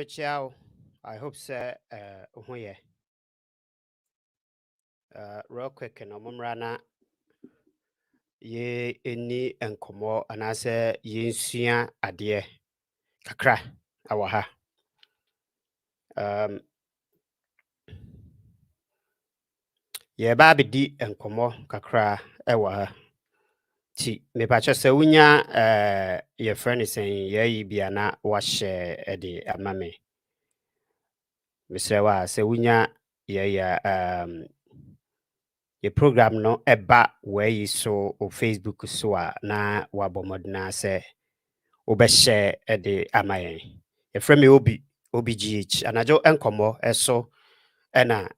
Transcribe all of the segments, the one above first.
Ciao. I hope so. Uhuye. Real quick, no mumrana ye any enkomo anase ye nsua ade kakra awaha. Ye ba di enkomo kakra ewaha. Ti me pacha se wunya ye friend is saying ye bia na wahye de amame. Misre wa se wunya ye your program no eba where you saw on Facebook so na wabomodna say obeshare de amayen. Your friend me OBGH anajo enkomo eso ena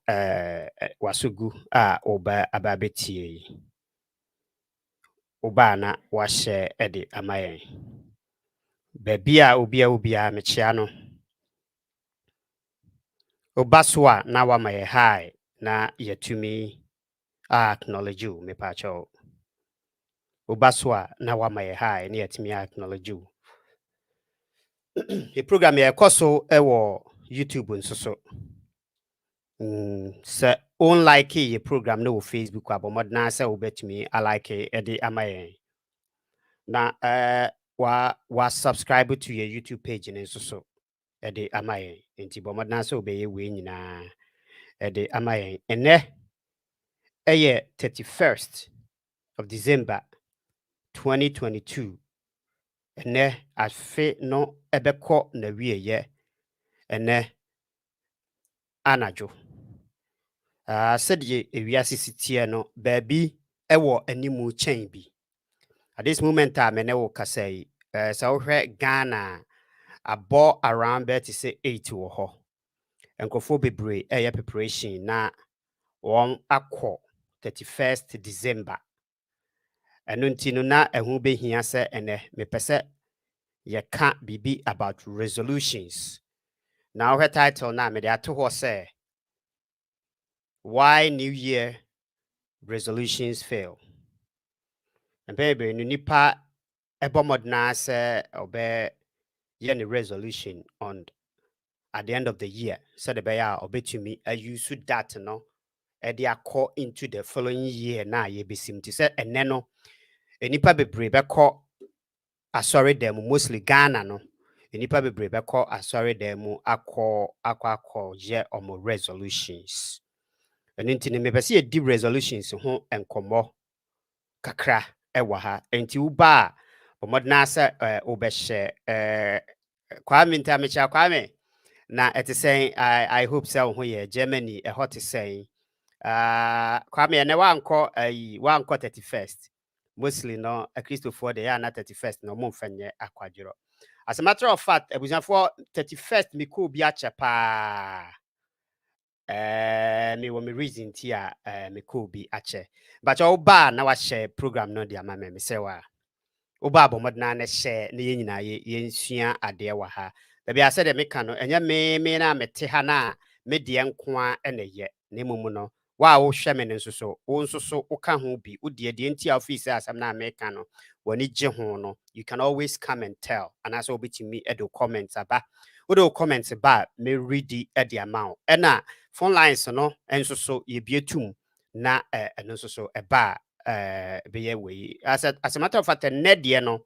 wasugu oba ababetie. Oba na washare de amayen. Bebia obia mechia no. Obaswa na wamaye high na yetumi acknowledge you me pacho. Obaswa na wamaye high ni yetumi acknowledge you. The program ya so ewo YouTube nso so. Se on like ye program no Facebook abomodna se obetumi I like e amaye. Na wa subscribe to your YouTube page nso so e de amaye. Enti bomodna se obeye we nyina e de amaye. Ene 31st of December 2022. Ene afe no ebeko na wieye. Ene anajo. Said ye ewiase sitie no baby ewo animu chain bi. At this moment time ne wo kasai so hwe Ghana abo around bet to say 8 wo ho. Enkofo bebre eye preparation na won akọ 31st December. Eno nti no na ehu behia se ene mepese ye ka bibi about resolutions. Now her title na me de ato ho say why New Year resolutions fail. And baby, no nipa ebomodna se obe ye resolution on at the end of the year. So the beya obetumi use that no e de akọ into the following year na ye besim ti say ene no nipa bebre beko asori dem mostly Ghana no nipa bebre beko asori dem akọ ye omo resolutions. And into me pese ye di resolutions ho enkomo kakra ewa ha enti uba bomodna se obehye Kwame ntamecha Kwame na ete say I hope so ho ye Germany hot say Kwame ne wanko 31st mostly no a Christopher de ya na 31st no mo mfanye akwadworo. As a matter of fact for 31st me ko bi ache pa me wo me reason ti me ko bi ache but oba na wa share program no dia ma me say wa oba bomodna na share na ye nyina ye nsua ade wa ha baby I said me ka no enye me na mete ha na me de nko a na ye na mumu no wa wo hwe me nso so wo nso so wo ka ho bi wo de ntia office asam na me ka no woni gye ho no you can always come and tell and as obetimi edo comments aba wo do comments ba me read e de amount na phone lines no enso so ye bietum na eno so eba be we as a matter of fact net de no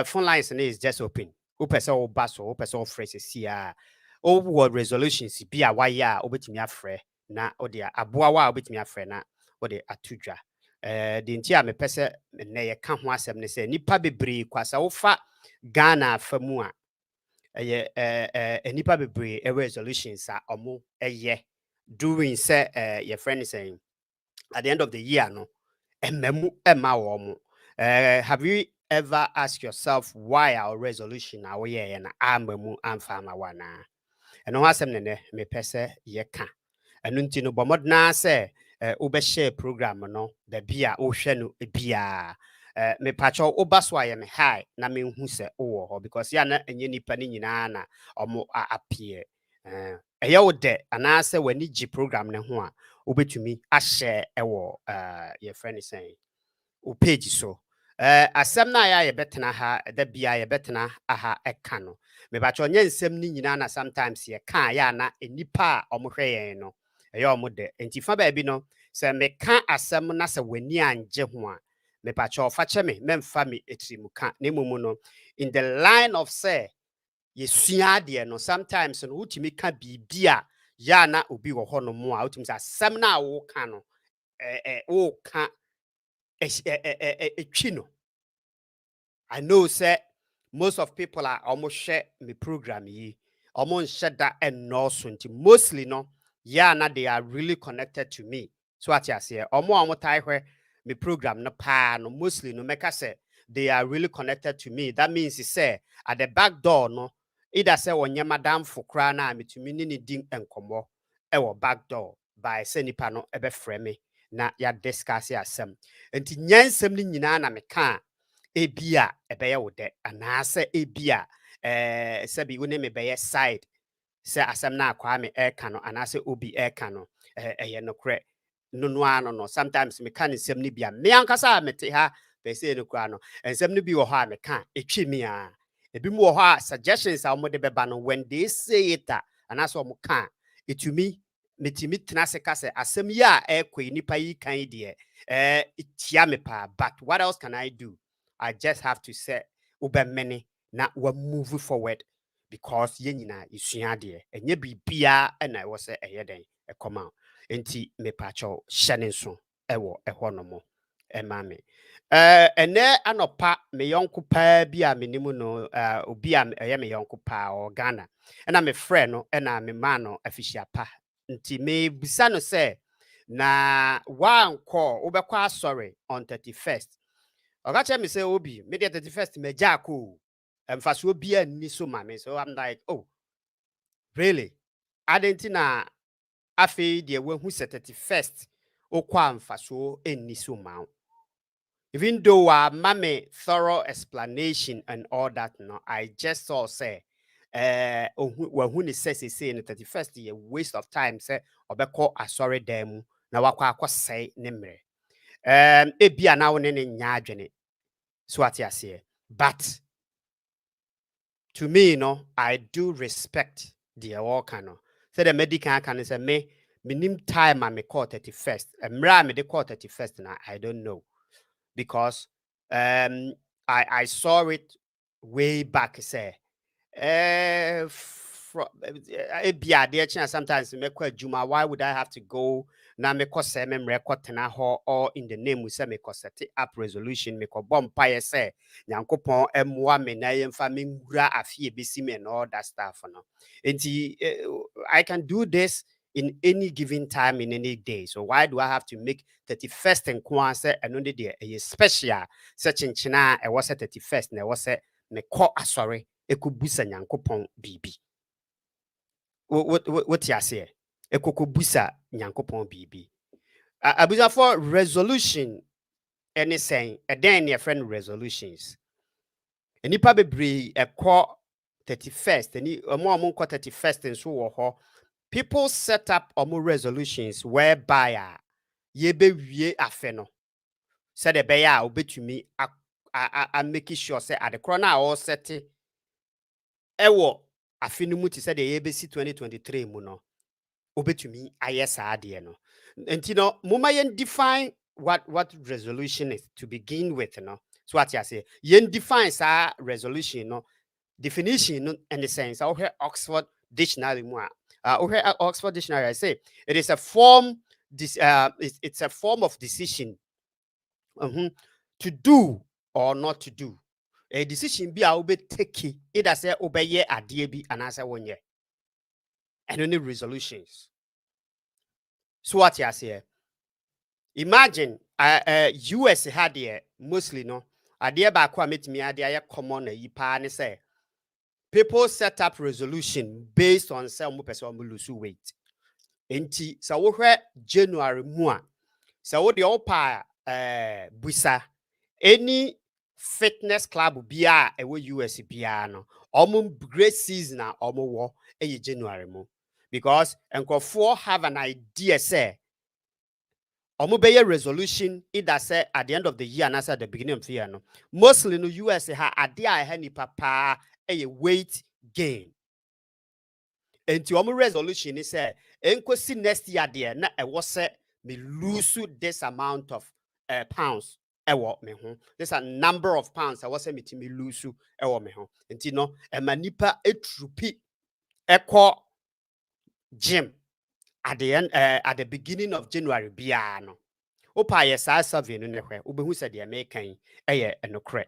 phone lines is just open who person o baso who person fresh sia o word resolutions bi a why a obetimi afre na o de aboa wa obetimi afre na o de atudwa de nti a me pese na ye ka ho asem ne se nipa bebre kwasa wo fa Ghana afamu a nipa bebre resolutions a omo doing say your friend is saying at the end of the year no ememu ema wo mo have you ever asked yourself why our resolution our year na amemu amfama wana eno asem ne me pese ye ka eno nti no bomodna say ube share program no da bia o hwe no bia me pacho obaso aye me high na me hu se wo ho because ya na enye nipa ni nyina na omo appear eye wo de anase wani gi program ne ho a obetumi a share ewo your friend is saying o page so asɛm na ya yɛbɛtena ha da bia yɛbɛtena aha ɛka no mebacho nye nsɛm ni nyina na sometimes ye ka ya na enipa a ɔmohwɛ yɛn no ɛyɛ ɔmo de enti fa baabi no sɛ meka asɛm na sɛ w'ani anje ho a mebacho fa kyɛ me memfa me etirimu ka na mumu no in the line of say yesua de no sometimes no wutimi ka bibia ya na obi wɔ hɔ no mo a wutimi sɛ asɛm na wo ka no wo ka etwi no. I know say most of people are almost share me program yi almost share that and no mostly no yeah na they are really connected to me so what you say almost where me program no pa no mostly no make say they are really connected to me. That means he say at the back door no either say when your madam for cry na me to me ni ding enkomo ewo back door by say nipa no ebe frame me na ya discuss ya asem enti nyansem ni nyina na me ka ebia ebeye wo de anase ebia sebi wo ne me beye side se asem na akwa me eka no anase obi eka no eye no kre no ano no sometimes me kan nsem ne bia me ankasa mete ha be se no kwa no nsem ne bi wo ha me ka etwi me a ebi mu wo ha suggestions a mo de beba no when they say it anase o mo ka etumi metimi tena se ka se asem ya ekwe nipa yi kan de itia me pa but what else can I do? I just have to say ube many na we move forward because yenina isua de enye bibia na wo se eyeden e come out enti me pacho hyene so ewo eho no mo mame ene anopa me yonko pa bi a menimu no obi a eye me yonko pa o Ghana na me friend no na me ma no afishia pa nti me bisa no se na wanko obekwa sorry on 31st. Ogacha me say obi me the 31st me jako emfaso bia ni so mame so I'm like oh really adentina afi de wahu set 31st okwa mfaso eni so ma even though mame thorough explanation and all that no I just saw say wahu ni say in 31st ye waste of time say obekọ asori dem na wakọ akosai ne mre ebia na woni ne nya adwene. So what you say, but to me, I do respect the workano. So the medical can say me minim time I me call 31st. Mra me de call 31st now. I don't know because I saw it way back. Say sometimes me kwa juma. Why would I have to go? Na me ko se me record na ho or in the name we say me ko set up resolution me ko bom pa ye say nyankopon emwa me na yemfa me ngura afie besi me and all that stuff no enti I can do this in any given time in any day, so why do I have to make 31st and kwa say another day a special such in china e was 31st na was me ko asori ekobusa nyankopon bibi what you say ekokobusa nyankopon bibi abuza for resolution any saying a then your friend resolutions enipa bebre ekọ 31st eni omo 31st and so wo people set up resolutions whereby ye be wie afe no said the be ya obetumi a make sure say at the corner all set ewo afe no mu ti said ye be si 2023 mu no obetumi ayesa ade no enti no moma yen define what resolution is to begin with no so what you say yen define sa resolution no definition no in the sense of Oxford dictionary mu Oxford dictionary I say it is a form it's a form of decision to do or not to do a decision be a take either say obey ade bi anasa wonye and only resolutions. So what you say? Imagine US had here mostly no idea back what meet me idea common a yipa ne say people set up resolution based on say mo person mo lose weight. Enti so wo hwe January mu a so wo de opa busa any fitness club bia ewo US bia no great season a wo January mu because enkofo have an idea say Omubeye resolution either say at the end of the year and at the beginning of the year. No. Mostly no US ha adia a papa a weight gain. And to omu resolution is say enkosi next year there na e was say me lose this amount of pounds. Me ho. There's a number of pounds I was say me lose me ho. Enti no e manipa etrupi ekọ gym at the end at the beginning of January bia no. Opa ye sa survey no ne hwe obehu se de American eye enokre.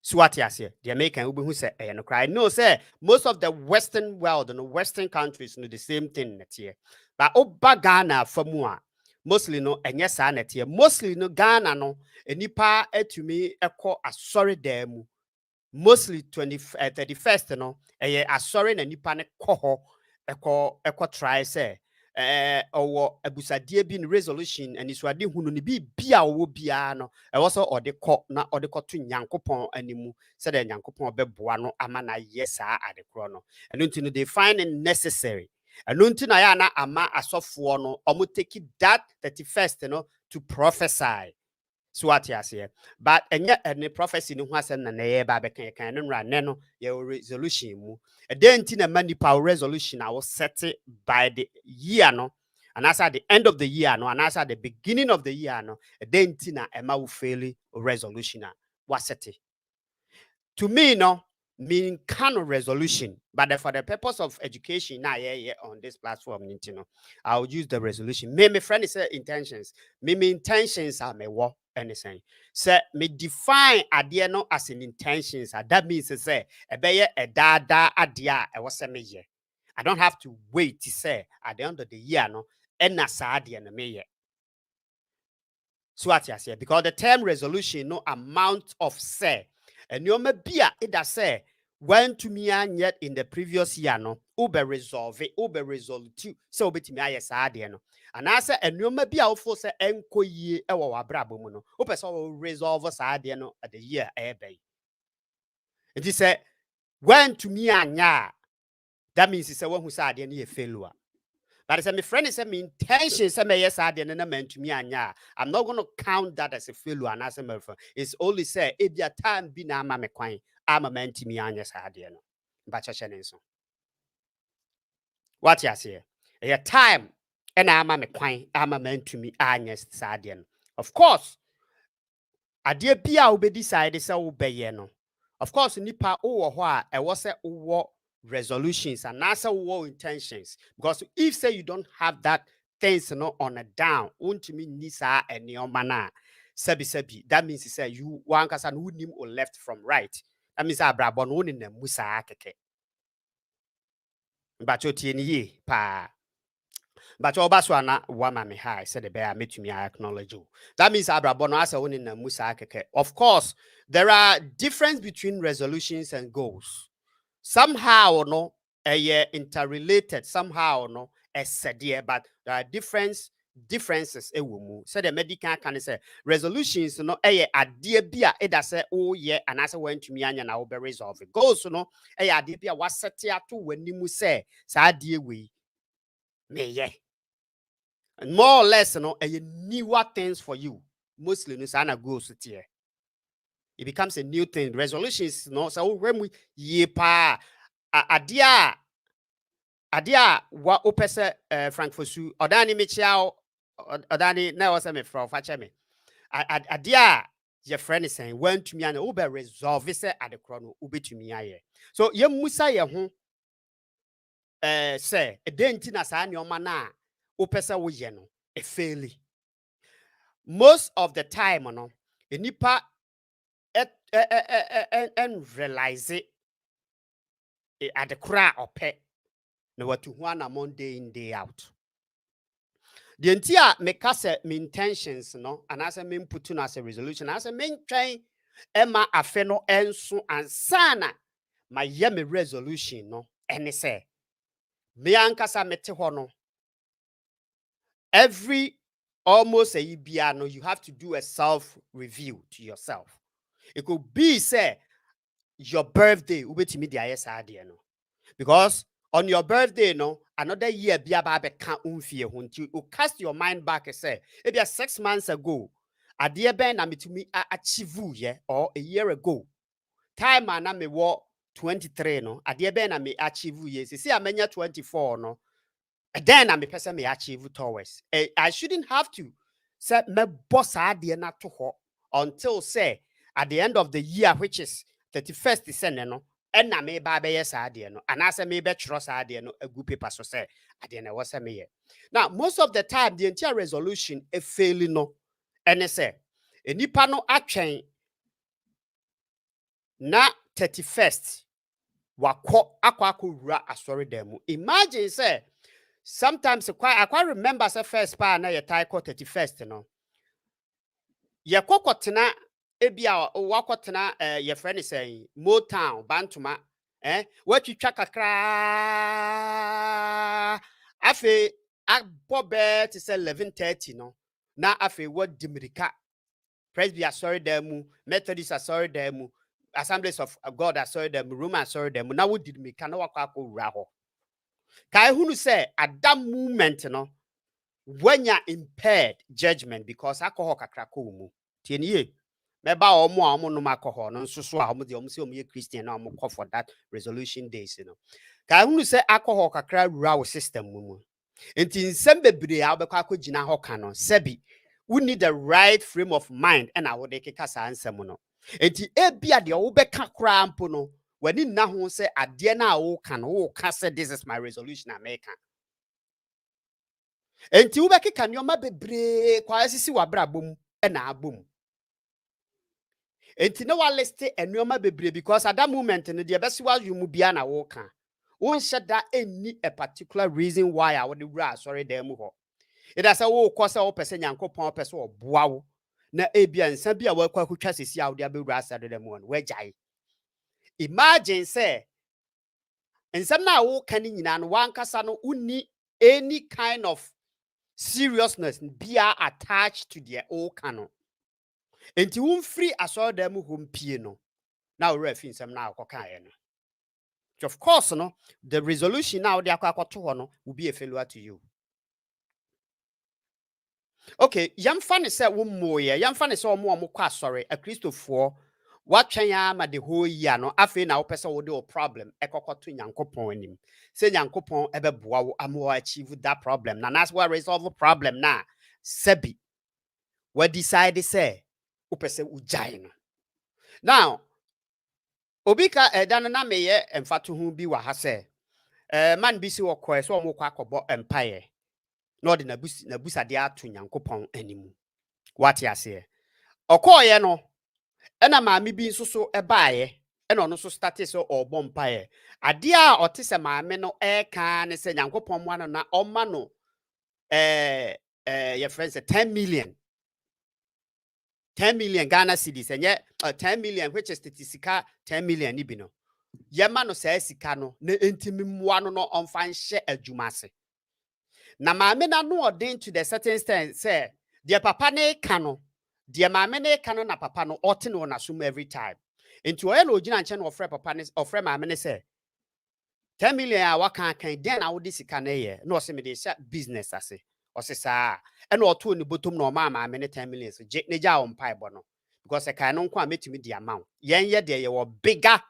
So what you say? The American who say enokre. I know say most of the Western world and Western countries know the same thing net here. But oba Ghana famua mostly no enye sa net here. Mostly no Ghana no enipa etumi ekọ asori demu. Mostly 31st no eye asori na nipa ne kọ ho try say or abusadie bi in resolution and iswade hunu ni bia wo bia no e wo so ode kọ na ode kọ to nyankopon animu said the nyankopon beboa no ama na yesa adekro no eno nti no they find it necessary eno nti na ya na ama asofo no omo take that 31st no to prophesy. So what you say, but any prophecy no has na ye ba be kan no ra ne no ye resolution mu e den ti na mani power resolution I was set by the year no and as at the end of the year no and as at the beginning of the year no e den ti na ema wo fail resolution a was set. To me no mean kind of resolution, but for the purpose of education now on this platform, I'll use the resolution. Me friend say intentions. Me intentions are me what anything. Say me define idea no as an intentions. That means to say a be a da idea I was me ye. I don't have to wait to say at the end of the year no and na sa idea na me ye. So what you say because the term resolution no amount of say. And you may be it does say when to me and yet in the previous year no ube resolve to so bit me yes no and I say and you may be out for say enko ye e wo abrabo mu no ope so resolve saade no at the year ebe it is say when to me anya that means it's say when who saade no ye failure. But as my friend is my intention say me yes ade na man to me anya. I'm not going to count that as a failure and as a it's only say if your time be na ama me kwan ama man to me anya sa ade no. Ba cha so. What you say? Your time and ama me kwan ama man to me anya sa ade no. Of course, ade bia wo be decide say wo be ye no. Of course, nipa wo ho a e wo say wo resolutions and answer war intentions because if say you don't have that things on a down won't mean nisa and your mana sebi that means say you one person who nim or left from right that means abrabon won in the musa keke but you tie pa but obaswana wama me high said the bear met me acknowledge you that means abrabon as won in the musa keke. Of course there are difference between resolutions and goals. Somehow no interrelated somehow no but there are differences so the medical can say resolutions no idea bia e da say oh yeah and as when to me anya na wo be resolve goals no idea bia wa set ato wanimu say sa adie we me yeah and more or less no newer things for you mostly no sana goals here. It becomes a new thing. Resolutions, no. So when we ye pa adia wa opese Frank Fosu odani mechiao odani na was me from fache me adia your friend is saying when to me and ube resolve say at the chrono ube to me aye. So ye musa ye ho say e denti na sa nyoma na opese wo ye no e faili. Most of the time no enipa and realize it at the cry or pet no what to one among day in day out. The entire make us my intentions no and as a main put as a resolution as a main train Emma afeno enso and sana my yemi resolution no and say me ankasa mete hono every almost a year no you have to do a self review to yourself. It could be say your birthday ubetimi dia yes no because on your birthday, no, another year be about can't unfear you cast your mind back and say, it be 6 months ago, a dear ben I to me achieve ye or a year ago. Time and I me walk 23 no, a dear ben I may achieve ye. See, I mean 24 no. And then I may person may achieve towards. I shouldn't have to say my boss idea not to ho until say at the end of the year, which is 31st December no. And na me ba be yes idea no, and I say me be trust idea no a good paper so say idea na was me. Now, most of the time, the entire resolution a failing no, and I say a nipa no atwen na 31st wako wura asori demu. Imagine say sometimes I quite remember say first pa na ye tie 31st no. Ye kokotena ebia wakotena your friend is saying Motown Bantuma watwitwa kakra afi abobe to say 11:30 no na afi what dimirika Presby sorry them Methodist sorry them Assemblies of God sorry them Roman sorry them na wo dimirika na wakwa wura ho kai hunu say at that moment no when you're impaired judgment because alcohol kakra ko mu tienie meba omo no alcohol no so so a omo de omo say omo ye Christian na omo call for that resolution days you know ka hunu say alcohol kakra rura wo system mu enti nsem bebre a obekwa akogina ho ka no sebi we need the right frame of mind and I would keka sa ansem no enti ebia de obeka kra ampo no wani na ho say ade na wo ka no wo ka say this is my resolution America. Enti ubeki kanyoma bebre kwa asisi wabra bom na abom. Enti no wa list enyoma bebre because at that moment no the best was you mu bia na wo ka. Won sheda any a particular reason why I would ra sorry dem ho. It as a wo kosa wo pese Nyankopon pese oboa wo na ebia nsa bia wa kwa kwatwa sesi a wo de abewura asade dem ho no wagyae. Imagine say ensam na wo ka ni nyina no wankasa no uni any kind of seriousness be attached to their old canon. Enti won free asor dem home pie no. Now refin some now kokae no. Of course no, the resolution now they akwakoto no will be a failure to you. Okay, yam fan say wo moye, yam fan say omo kwa sorry, a Christopher what twen ma the whole year no afi na wo pese wo de problem ekokoto Nyankopon anim. Say Nyankopon ebeboa wo amo achieve that problem. Na that's why resolve a problem na sebi. We decide say wo pese ujai no. Now obika dan na meye emfato hu bi wa ha say man bi si wo kɔ so omo kwa akɔbɔ empire. No de na busa de ato Nyankopon anim. What ya say? Okoye no ena maame bi nso so ebaaye ena ono so start so obọ mpae ade a ote se maame no ka ne se Nyankopon mo ano na oma no your friends 10 million Ghana cedis enye 10 million which is statistika 10 million ni bi no ye ma no sa sika no na entimi mmoa no no onfa nhye adwuma ase na maame na no odin to the certain extent say the papa ne ka no the maame ne ka no na papa no ote no na sum every time into oye no ogina nche no ofre papa ne ofre maame ne say 10 million a waka kan den na wodi sika na ye no se me de sha business ase osesa e na oto ni bottom na o maame ne 10 million so je ne ja on pai bo no because e kan no nko a metimi di amount yen ye de ye wo bigger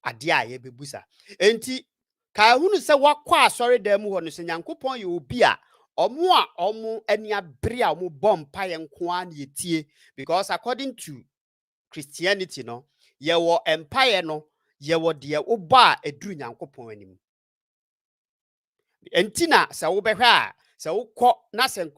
ade a ye bebusa enti ka hunu se wakwa asori da mu ho no se Nyankopon ye obi a omo ani abere a omo bompa ye nko a na yetie because according to Christianity no ye wo empire no ye wo de oba eduru Nyankopon anim entina se wo behwe a se wo kɔ na se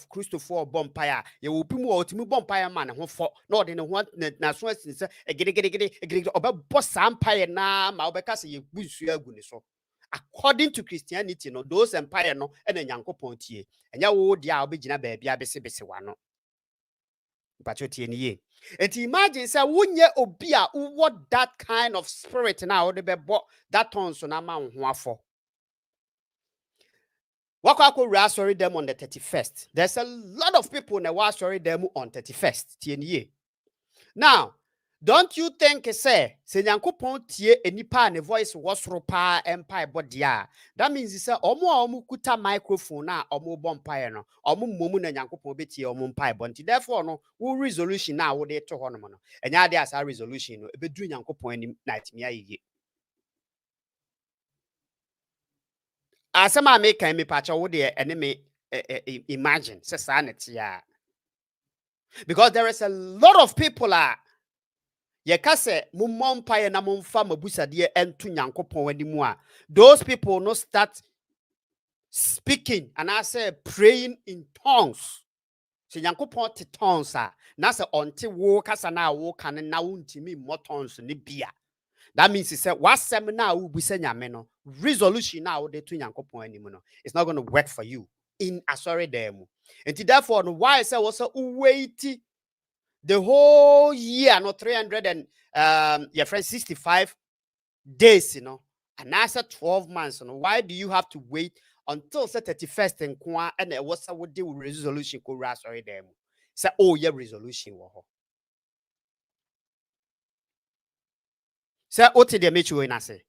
Christopher bompa a ye wo bi mu otimi bompa ya ma ne ho fo na ode ne ho na so asin se egede obɛbɔ sa empire na ma obɛka se ye busu agu ne so. According to Christianity no those empire no and Nyankopon tie enya wo dia obegina ba bia bese wano pacho tie ni ye enti imagine say wonye obi a what that kind of spirit na wo de bebo that ton so na ma ho afọ wakwa sorry them on the 31st. There's a lot of people na wa sorry them on 31st tie ni ye. Now Don't you think say nyankopon tie enipa ne voice wasoro pa empire bodia? That means say omo kuta microphone na omo bɔ mpae no omo momu na nyankopon betie omo mpae bɔ nti therefore no wo resolution na wo de to ho no no enya de asa resolution no ebeduru nyankopon anim na atimi ayiye. Asema me kan me pacha wo de ene me imagine say sa na tia. Because there is a lot of people ye kase mummɔ mpae na mumfa mabusade ento nyankopon animu a those people no start speaking and I say praying in tongues. So nyankopon te tongues na se onte wo kasa na wo kan na wontimi mo tongues ni bia. That means say wasem na wo busa nyame no resolution na wo de to nyankopon animu no it's not going to work for you in asori dem. And therefore no why say was wait the whole year, no 300 and your friend 65 days, you know, and after 12 months, you know, why do you have to wait until 31st and and it was a would do resolution ko sorry them. Say, oh yeah, resolution wo. Say, what did they make you in say?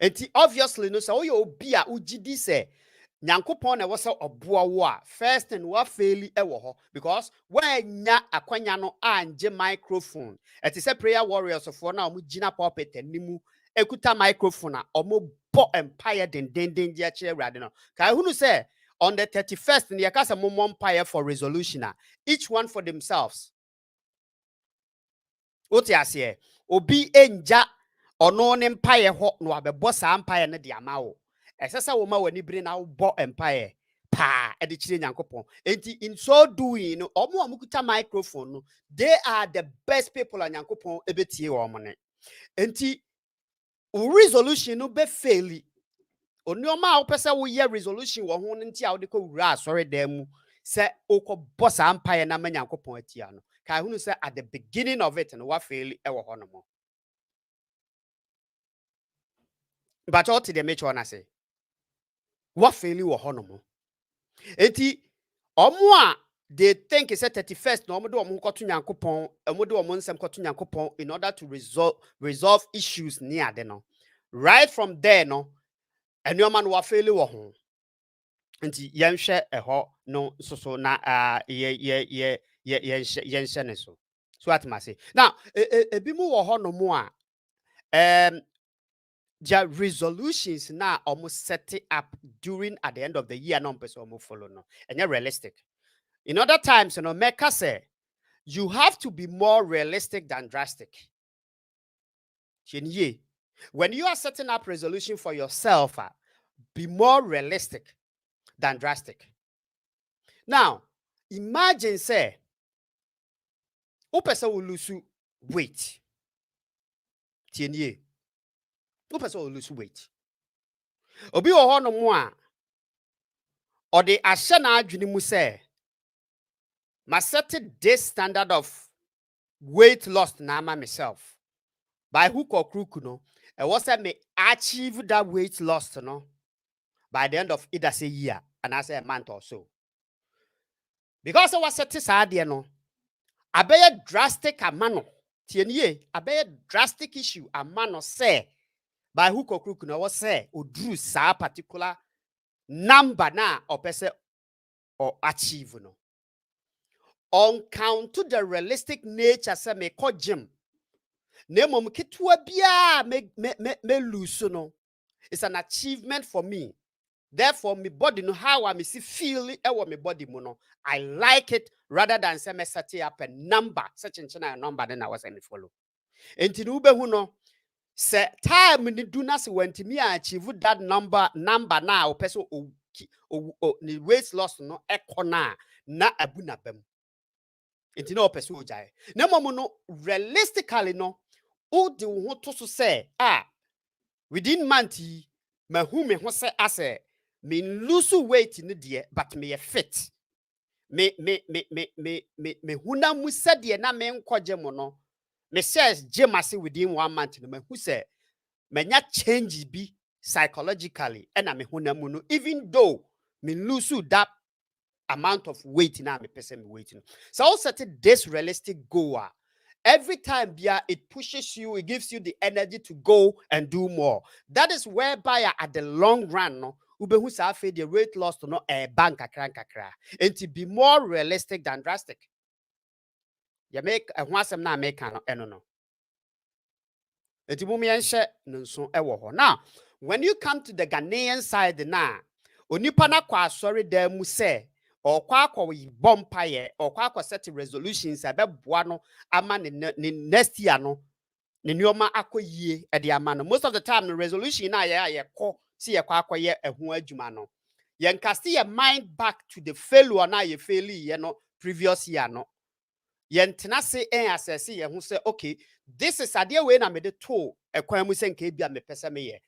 And obviously, no, so you be a ugidi say. Nyankopon na wasa oboa wo a first and wa faili ewo ho because when nya akwanya no anje microphone it is a prayer warriors of na omu gina pulpit animu ekuta microphone a omu bo empire den dia kire rade no kai hunu say on the 31st ne yakasa mo empire for resolution each one for themselves what you say obi enja ono ne empire ho no abebo sa empire ne de amawo Esasa woma wani bring na bo empire pa e de chire nyankopon enti in so doing no omo amukuta microphone no they are the best people on nyankopon ebetie omo ne enti resolution no be faili onioma wo pese wo ye resolution wo ho nti a wo de ko wura asore dem mu se okọ boss empire na nyankopon atia no kai hunu se at the beginning of it no wa faili e wo ho no mo but all to the make one say what faili wo ho no mo enti omo they think it's 31st no omo do omo koto nyankopon omo do omo nsem koto nyankopon in order to resolve issues near there no right from there no enioma no wa faili wo ho enti yenhwe eho no so na ye ne so what must say now ebi mu wo ho no mo a their resolutions now almost set it up during at the end of the year no person almost follow no and you're realistic in other times you know Mecca say you have to be more realistic than drastic when you are setting up resolution for yourself be more realistic than drastic. Now imagine say o person will lose weight no person will lose weight. Obi wo ho no mo a or the ahye na adwene mu say ma set this standard of weight loss na ama myself by hook or crook no e was say me achieve that weight loss no by the end of either say year and I say a month or so because I was set sad no abeye drastic amano tienie abeye drastic issue amano say by hook or crook no was say odru sa particular number na or person or achieve no on count to the realistic nature say me ko gym na mom ketwa bia me lose no it's an achievement for me. Therefore me body no how I see feel e wo me body mu no I like it rather than say me set up a number such a number then I was any follow enti no be hu no say time ni do na se wantimi achieve that number na o person o ni weight loss no ekona na abu na bam enti na o person o jai na mom no realistically no o de ho to so say within month ma hu me ho say ase me lose weight in the but me fit me huna mu sade na me nkwaje mo no me says gym ase within 1 month no me hu say menya change bi psychologically and me huna mu no even though me lose that amount of weight na me person me weight no so I set this realistic goal every time it pushes you, it gives you the energy to go and do more. That is whereby at the long run, no, ubehu sa afi the weight loss to no bank kakra. And to be more realistic than drastic. You make a wasam na make no. Now, when you come to the Ghanaian side now, onipa na kwa sorry there mu say or kwa bompaye or kwa set resolutions abeboa no ama ne next year no ne nyoma akoyie e de ama no. Most of the time the resolution na ye ko see ye kwa akoye ehu adwuma no. Ye nkaste your mind back to the failure na ye fail ye no previous year no. Yentena se assess ye hu say okay, this is ade we na me de to ekwan mu se nka bia me pese me ye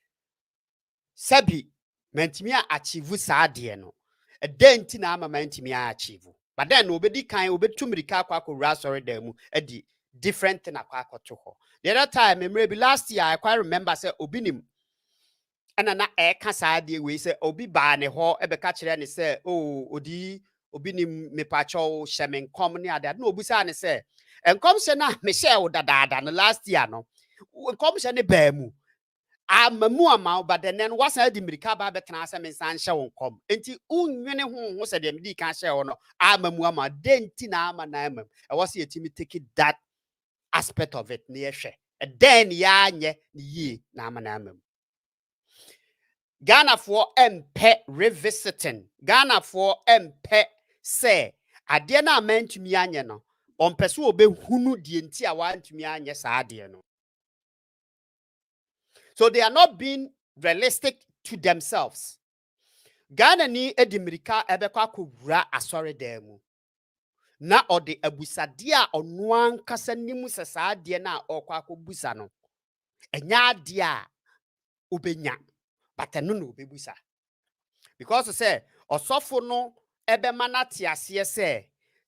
sabi mantimi achieve sa ade no e denti na ama mantimi achieve, but then obedi kan obetu mirika akwa sorry dem mu e di different thing akwa akoto ho. The other time maybe last year I quite remember say obinim ana na eka sa ade we say obi ba ne ho e be ka kire ne say oh odi obi ni mepacho shemen kom ne ada na obusa ne se enkom se na me share wo dadaada no last year no enkom se ne ba mu amamu ama but then was di mirika ba betena se me san hye wo kom enti unwene ho se de me di kan hye wo no amamu ama denti na ama na amam e was yetimi take that aspect of it ne hye then ya nye ne yi na ama na amam. Ghana for MP revisiting. Ghana for MP say ade na amantumi anye no ompese obehunu die nti a wantumi anye sa ade no. So they are not being realistic to themselves. Ghana ni edimirika ebekwa kowura asore dan mu na ode abusade a ono ankasa nimu se sa ade na okwa akobusa no enya ade a obenya but no no obebusa. Because say osofo no ebe manate ase se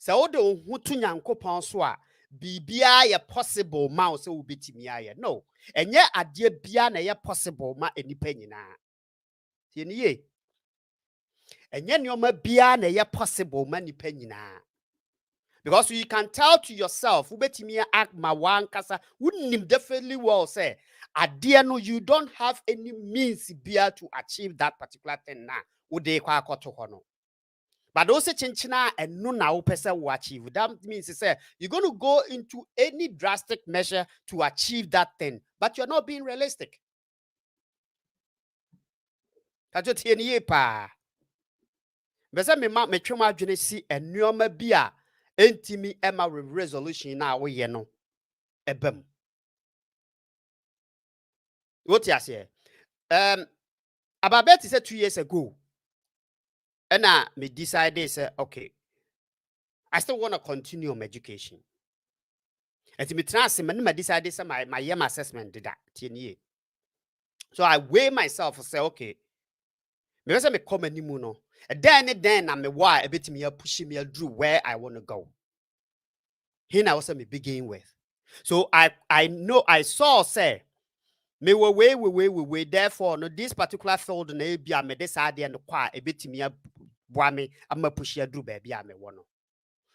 wo de ohu to Nyankopon so a bibia ye possible ma so wo betimi aye no enye ade bia na ye possible ma enipa nyina tie ne ye enye neoma bia na ye possible ma nipa nyina. Because you can tell to yourself wo betimi act ma wan kasa wunnim definitely well say ade no you don't have any means bia to achieve that particular thing na ude kwa akoto ho no. But those chinchina and no na upesa will achieve. That means say you're going to go into any drastic measure to achieve that thing, but you're not being realistic. Kajo tieni ye pa. Besa me ma me twema adwene si enuoma bi a entimi ema resolution na wo ye no ebam. What you say? About bet is 2 years ago. And I me decided say okay, I still want to continue my education. And me trans me decided say my year assessment did that 10 years. So I weigh myself and say okay, me say me come animu no. And then I'm me why a bit me pushing me through where I want to go. Here now say me begin with. So I know I saw say me we therefore no this particular field na bia me decide and kwa a bit me boa me am push ya through baby am one.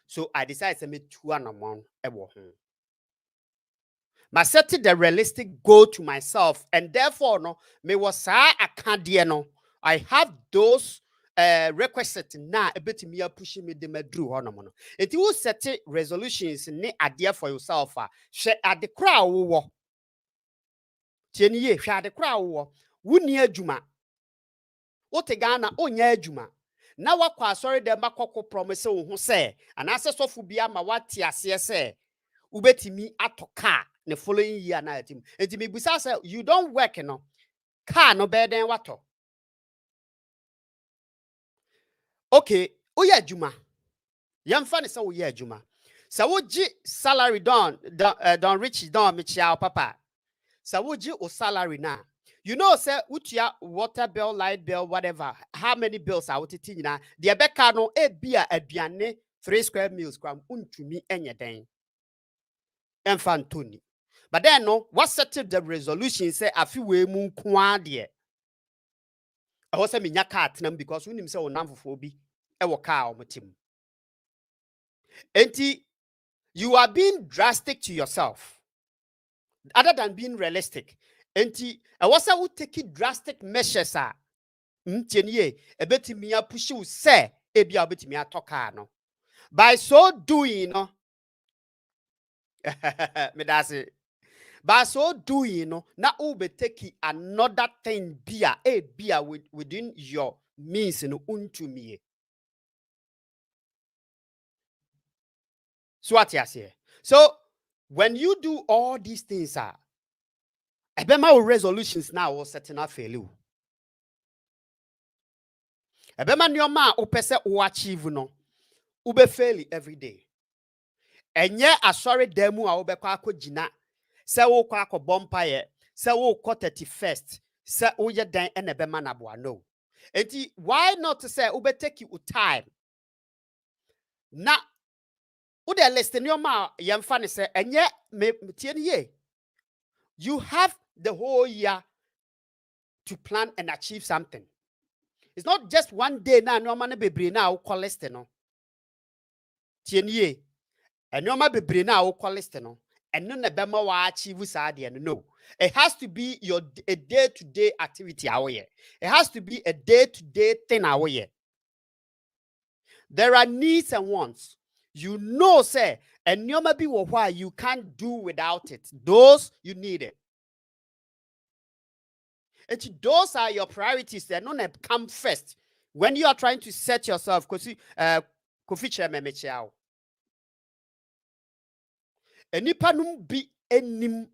So I decided to make 2 anamon e wo ho. Ma set the realistic goal to myself and therefore no me was sa akade no I have those requisites na ebetimi ya push me de madru ho no no. If you set resolutions ne ade for yourself hwe ade kra wo tieni ye hwe ade kra wo wuni adwuma wote Ghana onya adwuma na wakwa asori de makoko promise wo ho se anase sofu bia ma wate ase se ubetimi atoka the following year na team. Enti me busa say you don't work no car no be den wato. Okay, oya adwuma. Yamfa ne say oya adwuma. Sa wo gi salary don rich don me chia papa. Sa wo gi o salary na. You know say utia water bill, light bill, whatever. How many bills are wotiti nyina? De beka no e bia aduane 3 square meals kram untumi enye den. Emfa Tony. But then no, what set the resolution say afi we mu kwa de. I was say me nya car tenam because we nim say onamfofo bi e wo car o motim. Enti You are being drastic to yourself other than being realistic. And I was able to take drastic measures. Tienye, a bit me a push you say, a be a bit me a talk. By so doing, no, me that's it. By so doing, no, now ube take another thing beer within your means and unto me. So what you say? So when you do all these things, ebema resolutions now will setting up fail. Ebema nyoma opese o achieve no, ube fail every day. Enye asori demu a ube kwa akogina. Se wo kwa akobompa ye, se wo kwa 31st, se wo ye dan ene bema na boa no. Enti why not say ube take you time? Na ude list nyoma yemfa ne se enye me tie ye. You have the whole year to plan and achieve something. It's not just one day now, no man be now call list no. Tienye. And no man be now call list no. And none of them wa achieve sadi and no. It has to be a day-to-day activity away. It has to be a day-to-day thing away. There are needs and wants. You know, say, and no be why you can't do without it. Those you need it. And those are your priorities. They're not come first when you are trying to set yourself. Kofi memechiao. Enipa num bi enim.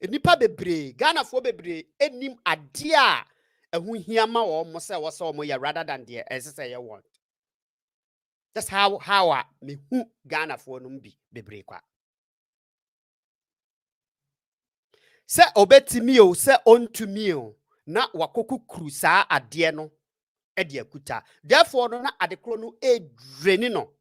Enipa bebre. Ghana fo bebre enim adia. Ehu hiama wo mo se wo mo ya rather than the say you want. That's how me hu Ghana fo num bi bebre kwa. Se obetimi o se ontumi o na wakoku krusa ade no e de akuta. Therefore no na adekro no e dreni no.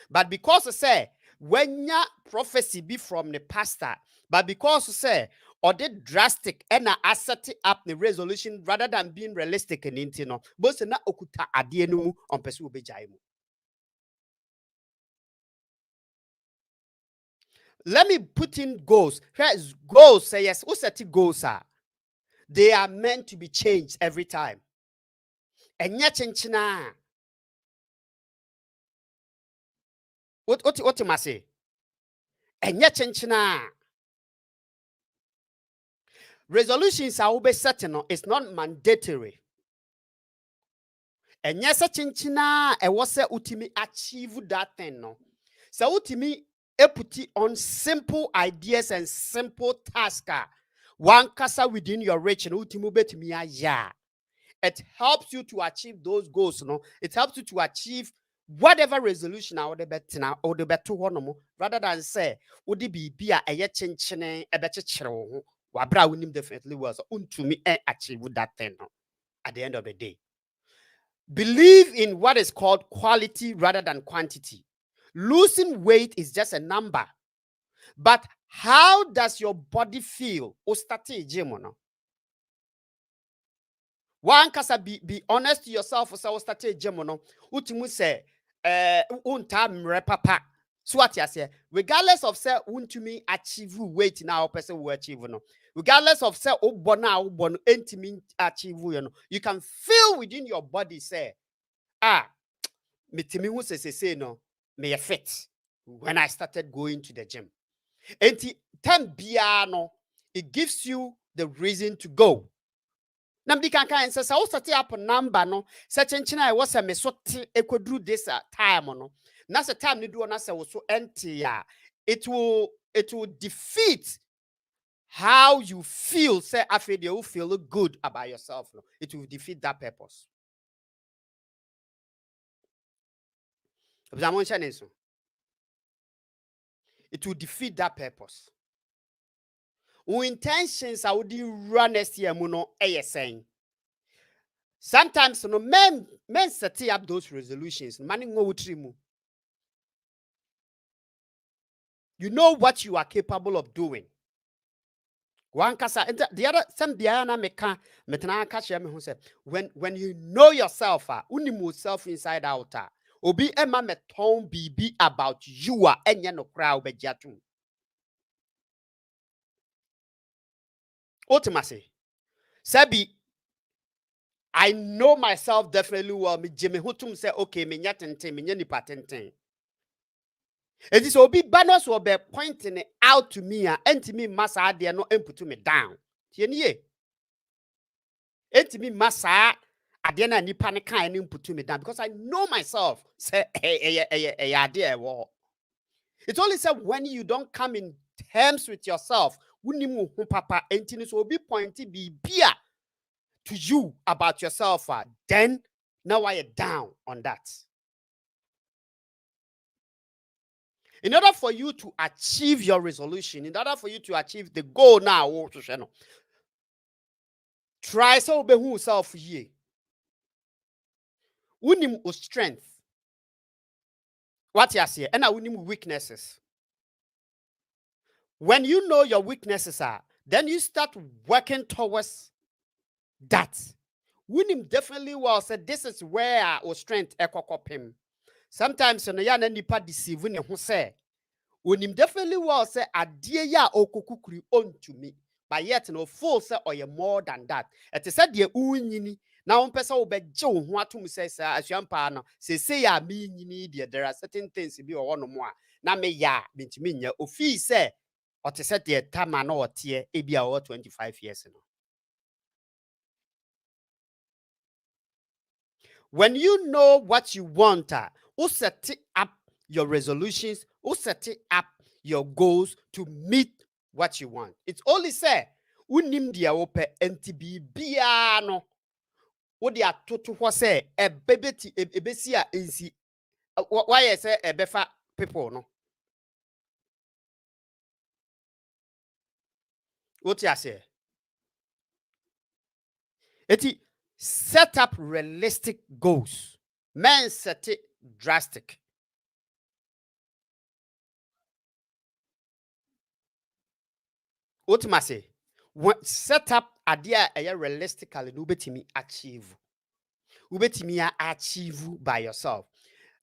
But because say when ya prophecy be from the pastor, but because say or the drastic and a set up the resolution rather than being realistic and intino, but na okuta ade no on person obejai mu. Let me put in goals. Here's goals. Say yes. Who set goals are? They are meant to be changed every time. And yet, what you must say? And yet, resolutions are always certain. It's not mandatory. And yes, chinchina, and was say ultimate achieve that thing. No, so ultimate put it on simple ideas and simple tasks. One kasa within your reach and ultimate me ya. It helps you to achieve those goals. No, it helps you to achieve whatever resolution I would bet now or the better one rather than say would it be a chinchine a better chero. Wabra winim definitely was to me achieve that thing no, at the end of the day. Believe in what is called quality rather than quantity. Losing weight is just a number. But how does your body feel? One kasa be honest to yourself. So start gym no. Utimu say unta mre papa. So what you say? Regardless of say untumi achieve weight now person will achieve no. Regardless of say obona entimi achieve you know. You can feel within your body say metimi hu say no me fit when I started going to the gym. Enti time bia no it gives you the reason to go. Nambi kan kan say so start up number no such enchina was a me so ekodru this time no. Na say time ni do na say so empty it will defeat how you feel. Say after you feel good about yourself. No? It will defeat that purpose. It will defeat that purpose. Our intentions are would run next year muno saying. Sometimes no men set up those resolutions. You know what you are capable of doing. One kasa the other some biana meka metana catch me who said when you know yourself unimu self inside out Obi ema me ton bibi about you a enye no kra obegya to. Ultimately, Sabi, I know myself definitely well. Me Jimmy Hutum say, okay, me nyatente, me nyani patente. It is Obi Banos will be pointing it out to me, and me massa idea no input me down. Tienye. And me massa adena ni panic and input me down because I know myself. Say, hey, idea war. It's only said when you don't come in terms with yourself, wunimu papa entinis will be pointing be beer to you about yourself. Then now I am down on that. In order for you to achieve your resolution, in order for you to achieve the goal now, try so be who self ye. Unim strength. What you say? And unim weaknesses. When you know your weaknesses are, then you start working towards that. Unim definitely will say this is where our strength ekokopim. Sometimes you know nipa deceive ne ho say. Unim definitely will say adie ya okokukuri onto me. But yet no full say or you more than that. It is said ye unyini. Now one person will be Joe who atum says as no say ya me nyini there are certain things be or one more. Na me ya bintimi nya ofi say or to set the time no or tie e be 25 years no. When you know what you want, who set up your resolutions, who set up your goals to meet what you want. It's only say, unim dia ope NTB biano. What they are to what say a baby ebesia insi. Why I say a befa people no. What you say? Eti set up realistic goals. Men set it drastic. What must say? Set up idea a realistically ubetimi achieve. Ubetimi achieve by yourself.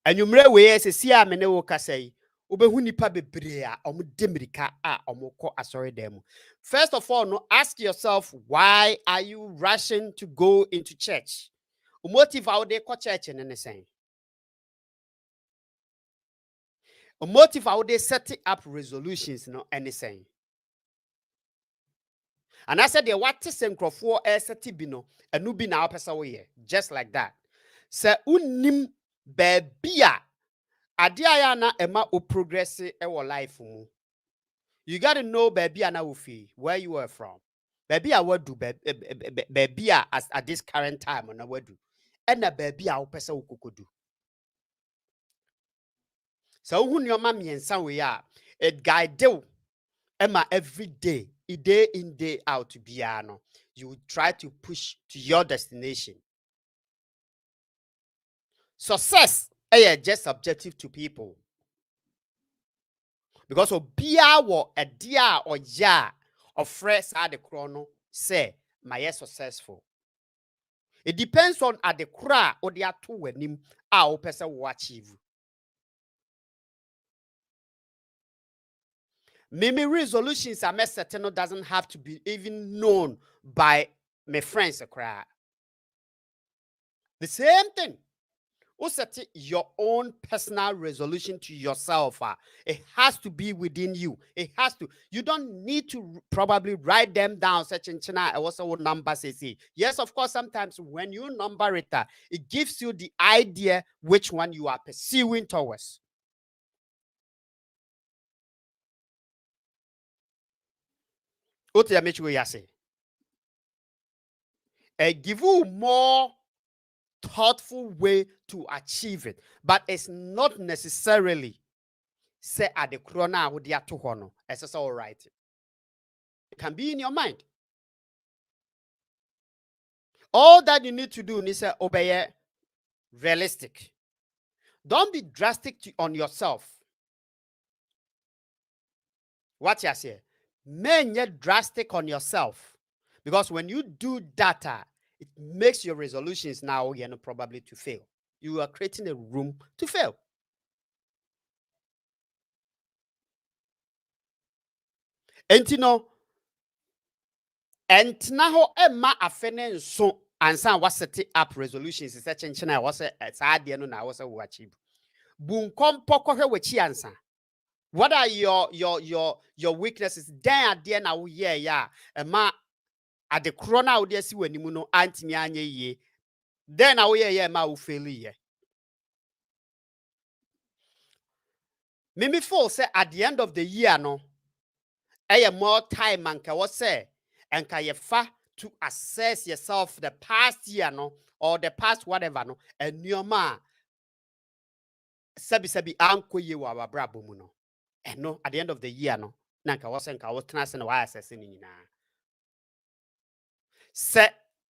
And you may we say see me ne wo kasai. Ubehu nipa bebre a omo demirika a omo ko asori dem. First of all, no, ask yourself, why are you rushing to go into church? Motive how they call church and anything. Motive how they set up resolutions, no anything. And I said, the what is for setibino, and no be now person way, just like that. Se unim bebia adia na ema o progress e wo life mu. You got to know bebia na ufi where you are from. Bebia what do bebia at this current time na what do. And na bebia o pesa wo kokodu. So who your mama miensa we are it guide you Emma every day in day out to biano. You try to push to your destination. Success is just subjective to people. Because obia wo a dia or ya of fresh at the chrono say my successful. It depends on at the cra or the two when him our person will achieve. Maybe resolutions are certain doesn't have to be even known by my friends. The same thing. Who set your own personal resolution to yourself? It has to be within you. It has to. You don't need to probably write them down. Such in China, I also what number says. Yes, of course. Sometimes when you number it, it gives you the idea which one you are pursuing towards. What you make you say? Give you more thoughtful way to achieve it, but it's not necessarily say at the corona with the atohono. It's all right. It can be in your mind. All that you need to do is say obey realistic. Don't be drastic on yourself. What you say? Men get drastic on yourself, because when you do data, it makes your resolutions now probably to fail. You are creating a room to fail. Enti no, entena ho emma afe ne nso ansa wa set up resolutions is such a na was saa de no na was wo achieve. Bunkompo kohwe wachi ansa. What are your weaknesses? Dan ade na wo ye ya emma ade kro na wo de si wanimu no antimi anye ye. Then na wo ye ye emma wo fail ye. Mimi feel say at the end of the year no more time anka what say enka ye fa to assess yourself the past year no or the past whatever no and nyoma sabi anko ye wa brabo mu no and no at the end of the year no nanka what say enka what tena se na wa assess ni nyina se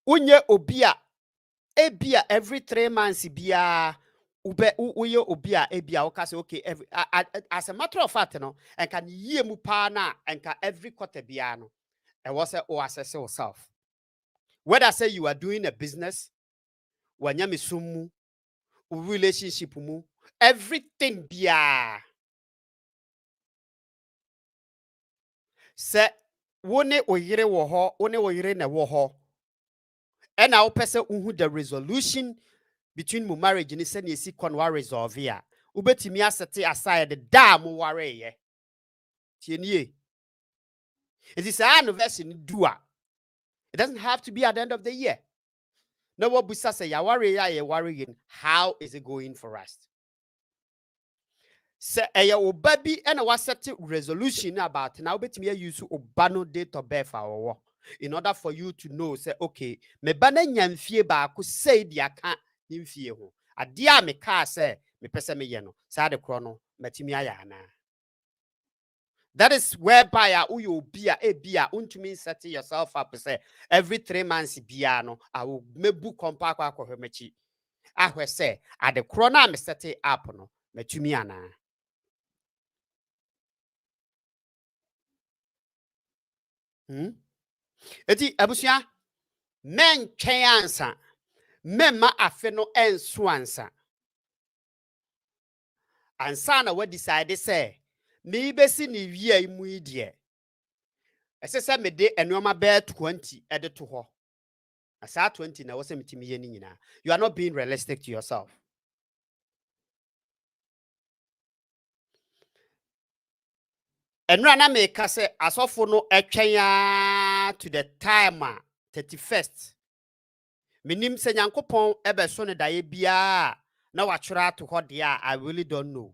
unye obia ebia every 3 months bia uye obia ebia woka say okay every as a matter of fact no enka ye mu pa na enka every quarter bia no and was or assess yourself. Whether say you are doing a business, wanyame sumu, relationship mu, everything bia. Say wone oyire wo ho, one oyire na wo ho. And now person who the resolution between mu marriage ni se na esi kon wa resolve ya. Ubetimi asete aside the da mu ware ye. Tienie. It is an anniversary do a. It doesn't have to be at the end of the year. No what busa say ya worry ya ye worrying. How is it going for us? Say eye oba bi na wa set resolution about now betimi use oba no date of birth awo in order for you to know say okay me ba na nyamfie ba ko say dia ka nyamfie ho ade a me ka say me pese me ye no sa de kro no matimi aya na. That is whereby uyo obi a ebia untumi set yourself up say every 3 months bia no I will mebu kompa kwa hwemachi ahwe say ade kro na me set up no matumi ana. Eti abusua men twen ansa memma afe no enso ansa na we decide say me besi ni wie mu ide ese se me de enoma be 20 ede to ho asa 20 na wo se metimi ye ni nyina. You are not being realistic to yourself. Enra na me ka se asofo no etwen to the time 31st minim se nyankopon ebe so ne daye bia na wachura to ho de I really don't know.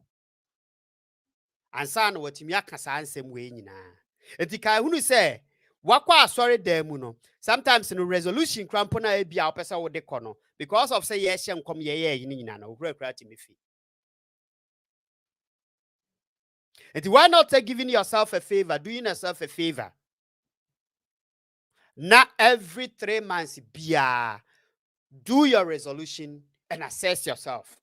Ansa na watimi aka sa ansem we nyina. Enti kai hunu se wakwa asori da mu no sometimes no resolution crampo na e bia opesa wo de kono because of say ye hye nkom ye yi nyina na ohura kra ti mefi. Enti why not giving yourself a favor, doing yourself a favor? Na every 3 months bia do your resolution and assess yourself.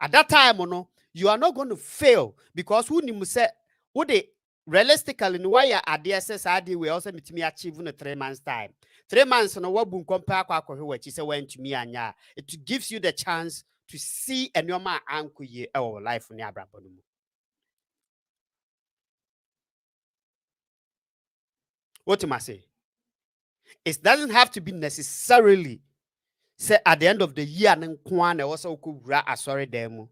At that time, no, you are not going to fail because who ni say who they realistically no why assess we also meet me achieve in 3 months time. 3 months no what bun compare kwa what say when to me anya. It gives you the chance to see a normal anko ye our life ni abrabonu. What am I say? It doesn't have to be necessarily say at the end of the year nkwan na also could asori demo.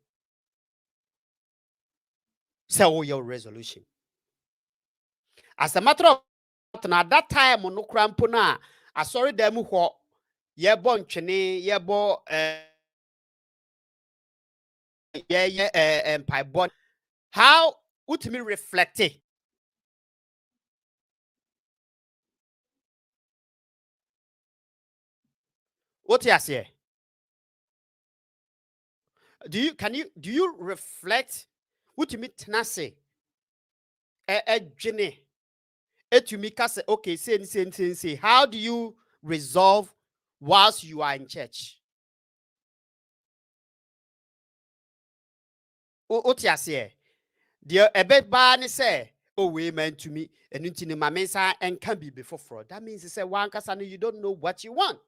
Say your resolution. As a matter of fact, at that time no crampo na asori demo ho ye bo ntwene ye bo ye empire bon. How would me reflect it? What you say? Do you reflect what you mean tenase? Jene. Okay, say. How do you resolve whilst you are in church? What you say? The ebeba ni say, oh, we meant to me, and into the mamesa and can be before fraud. That means say one kasano you don't know what you want.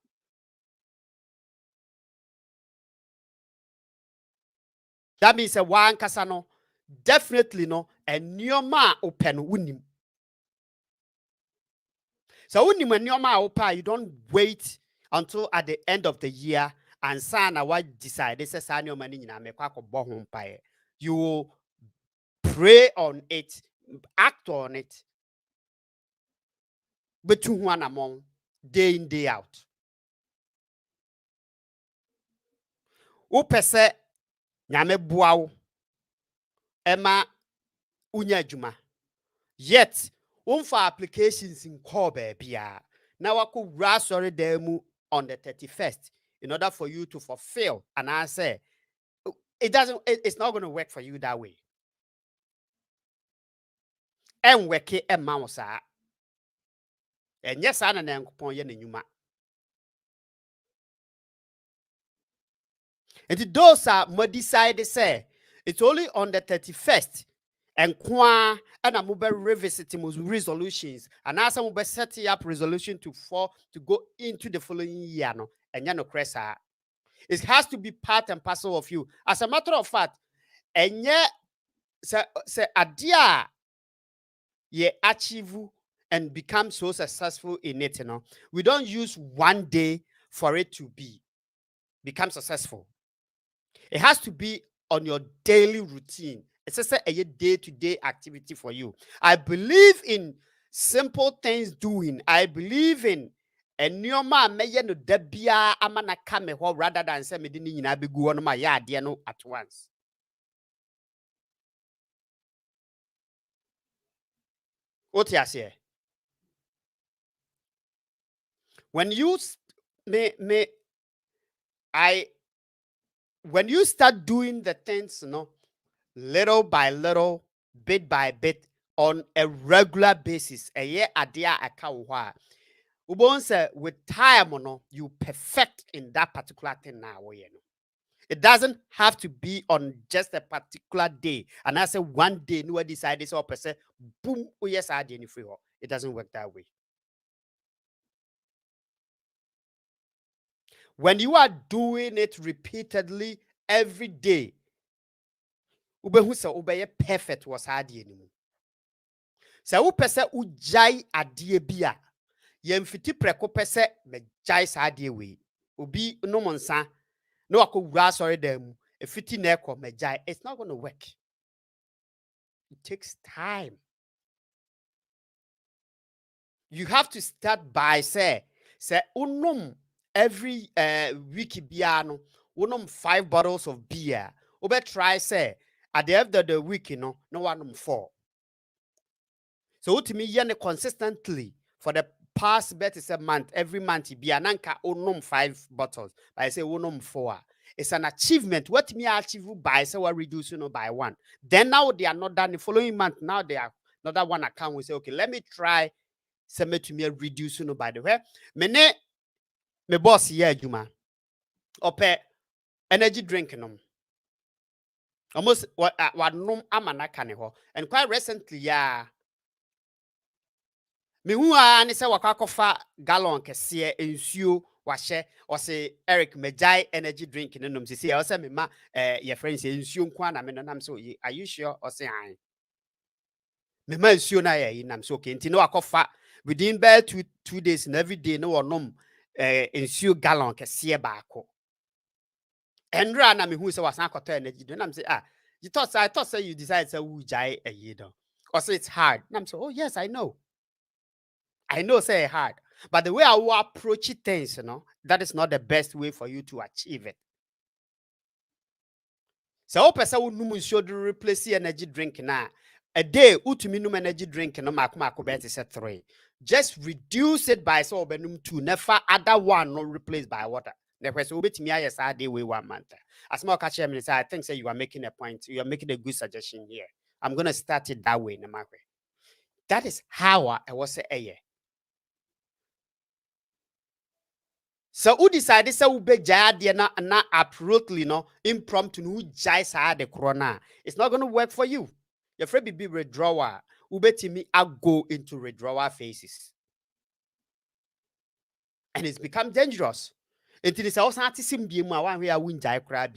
That means a one kasano definitely no and nioma open unim. So unim and nioma opa, you don't wait until at the end of the year and sana what decide this is annual money na make bohum pae. You will pray on it, act on it. Between one among day in, day out. Upese nyame boawo ema unya adwuma. Yet for applications in call baby. Now I could sorry demu on the 31st in order for you to fulfill. And I say it's not going to work for you that way. And work it a mouse. And yes, I know upon you. And those are more decided say it's only on the 31st. And kwa and I'm revisiting resolutions and as I'm setting up resolution to go into the following year no and no cressa. It has to be part and parcel of you. As a matter of fact, and yet say adia ye achieve and become so successful in it, you know. We don't use one day for it to become successful. It has to be on your daily routine. It's just a day-to-day activity for you. I believe in simple things doing. I believe in and nyoma meye no dabia amana kame ho rather than say me dini nyina begu on my yard no at once. What you say? When you when you start doing the things, you know, little by little, bit by bit, on a regular basis, a year adia akawa. Ubon say with time, no, you perfect in that particular thing now. You know. It doesn't have to be on just a particular day. And I say one day, no one decided so person, boom, oh yes, I did free. It doesn't work that way. When you are doing it repeatedly every day, ubehu se ubeye perfect was hard anymore. So upese ujai adie bia, yemfiti preko pese me jai sa adie we. Ubi no monsa, no ako grass or them, a fiti neko me jai. It's not going to work. It takes time. You have to start by say unum every week biano, unum 5 bottles of beer. Ube try say at the end of the week, you know, no one 4. So to me, yen consistently for the past better month, every month beer nanka unum 5 bottles. I say unum 4. It's an achievement. What me achieve by say we're reducing by 1. Then now they are not done the following month. Now they are another one account. We say, okay, let me try. Say me to me reduce no by the way. Me boss here juma. Ope energy drink no. Almost what num amana kane ho. And quite recently yeah. Me hu a ne say wakakofa gallon kese ensuo wahye or say Eric Mejai energy drink no nom say say me ma your friends say ensuo nko na me no nam so are you sure or say an me ma ensuo na ya nam so okay nti no wakofa within by 2 days and every day no onom ensuo gallon kese baako enra na me hu say wasan akoto energy do nam say I thought say you decide say wu jai don or say it's hard nam say oh yes I know say hard but the way I will approach things, you know, that is not the best way for you to achieve it. So person who num should replace energy drink na a day utumi num energy drink no mako bet is 3. Just reduce it by so benum 2. Never other one no replaced by water. The question will be to me yes I day way 1 month. As more catch me say I think say you are making a point. You are making a good suggestion here. I'm gonna start it that way, Namakwe. That is how I was say so who decided say ube jaya na absolutely no impromptu no jai sa de corona. It's not going to work for you. Your friend be withdrawal. Ube timi go into withdrawal phases. And it's become dangerous. It is also antisim bimu one way I win jai crab.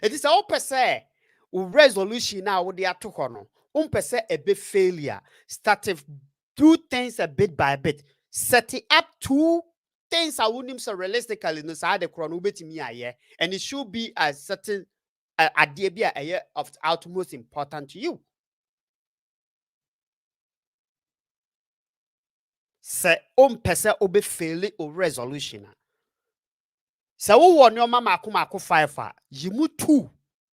It is all per se resolution now with the atokono. Per se a bit failure. Start to do things a bit by bit. Set it up to things I wouldn't so realistically no side the chrono bit me and it should be a certain idea of utmost important to you. Say per se obe fail o resolution. So wo won your mama akoma 5 you mu 2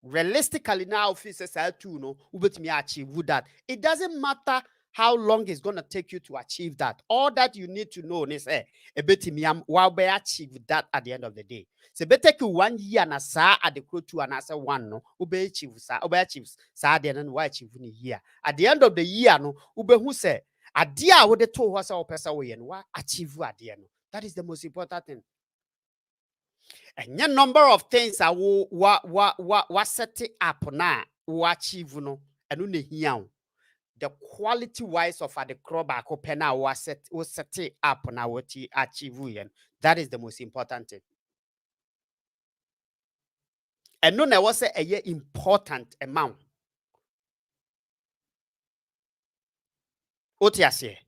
realistically now officers are 2 no ubetimi achieve that. It doesn't matter how long it's going to take you to achieve that. All that you need to know is ebetimi am wa be achieve that at the end of the day. So better take you 1 year na sa at the crew 2 and I say 1 no ube achieve sa de na wa achieve in a year. At the end of the year no ube who say adia wo de to ho say opesa we no wa achieve adia no. That is the most important thing. And your number of things I will set it up now, achieve no, and the quality wise of the crop I open now was set it up now what you achieve. That is the most important thing. And no, I was a important amount. What you say?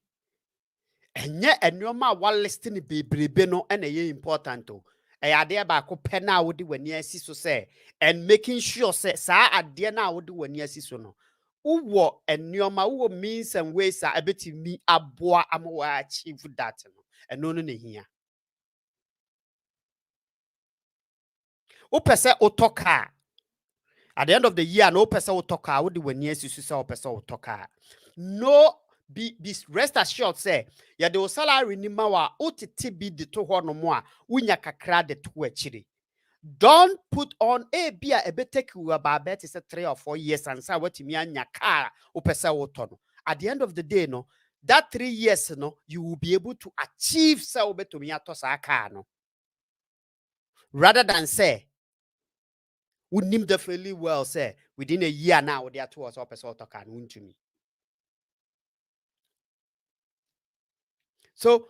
And yet, and your ma while listening be no and a important to. Idea back pen now would do when you see so say, and making sure say, sa idea now would do when you see so no. Uwo and your ma means and ways are a bit me a boa amoa achieve that and no here. Opesa otoka at the end of the year, no person will talk out when yes, you see person will talk. No. Be rest assured say ya de salary ni mawa otiti bi de to ho no mo a unya kakra de to achiri. Don't put on a beer a bit take you about bet is 3 or 4 years and say what me anya car opesa woto no. At the end of the day no that 3 years no you will be able to achieve say obeto me atosa car no. Rather than say would name definitely well say within a year now they are towards opesa to car no to me. So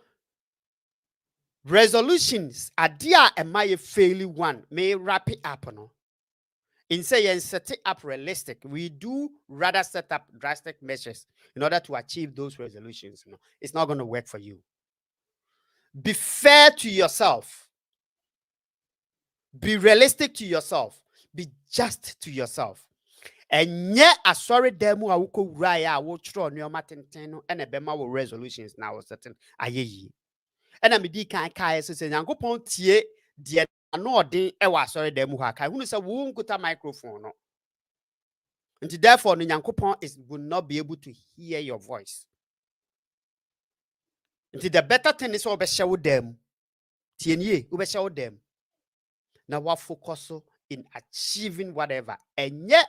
resolutions are dear and my failing one may wrap it up no. In saying set it up realistic, we do rather set up drastic measures in order to achieve those resolutions. No, it's not going to work for you. Be fair to yourself. Be realistic to yourself. Be just to yourself. And yet, a sorry demo, I will go raya, will throw on your matinteno and a bema with resolutions now certain. Aye. And I'm di kan kai so say Nyankopon tie de no den e wa sorry dem hu aka hunu say wo nkuta microphone no and therefore no Nyankopon will not be able to hear your voice. And the better thing is obe hye wo dem tie nie obe hye wo dem na wa focus in achieving whatever enye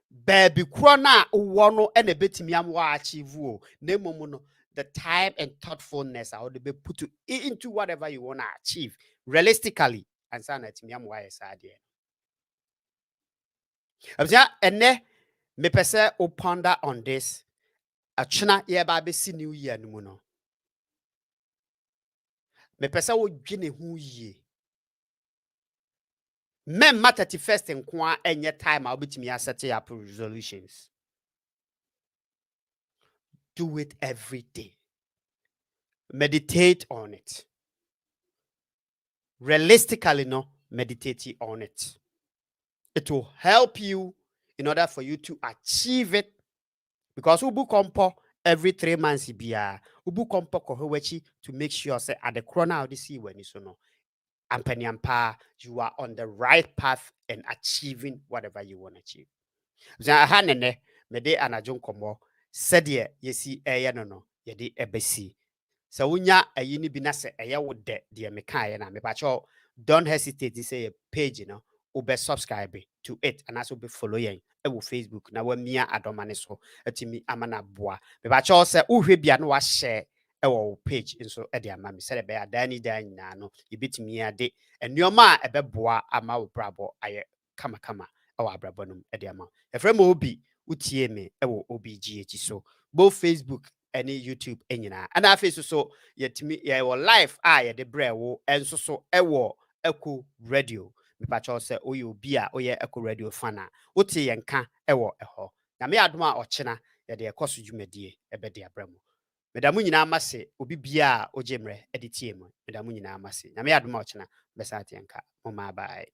baby kro na wo no e na betimi am wa achieve o na momu no the time and thoughtfulness I would be put to into whatever you want to achieve realistically and say that me am why sad here. And me pese o ponder on this. Achina ye ba be si new year no mu no. Me pese o dwene hu yie. Memma 31st nko enye time I obetimi set up resolutions. Do it every day. Meditate on it. Realistically, no, meditate on it. It will help you in order for you to achieve it. Because ubu kompo every 3 months bia ubu kompo kohewechi to make sure say at the corner of the sea when you so no ampanyampa you are on the right path and achieving whatever you want to achieve. Za hanene me de anajon komo said yesi no ye de ebesi. So unya ayini bi na se eye wo de me kan na me pa cho don't hesitate to say a page you know ube subscribe to it and also be following ewo Facebook na wa mia adomane so atimi amana boa me ba cho se uhwe bia no wa share ewo page nso e de ama me se be adani dan na no yebitimi ade enoma ebe boa ama wo brabo aye kama ewo abrabo no e de ama efrem obi utie me ewo obgh so both Facebook any YouTube enyina and afi so yetimi ye wo live ye de bre wo enso so ewo Echo Radio mepakyɛw sɛ woyɛ obi a woyɛ Echo Radio fan a wote yɛn ka ɛwɔ ɛhɔ na me adom a ɔkyena yɛde ɛkɔ so dwumadie ɛbɛde abrɛ mu meda mo nyinaa ma se obi bia a ogye mmerɛ ɛde tie mu meda mo nyinaa ma se na me adom a ɔkyena bɛsa ate yɛn ka mo ma bye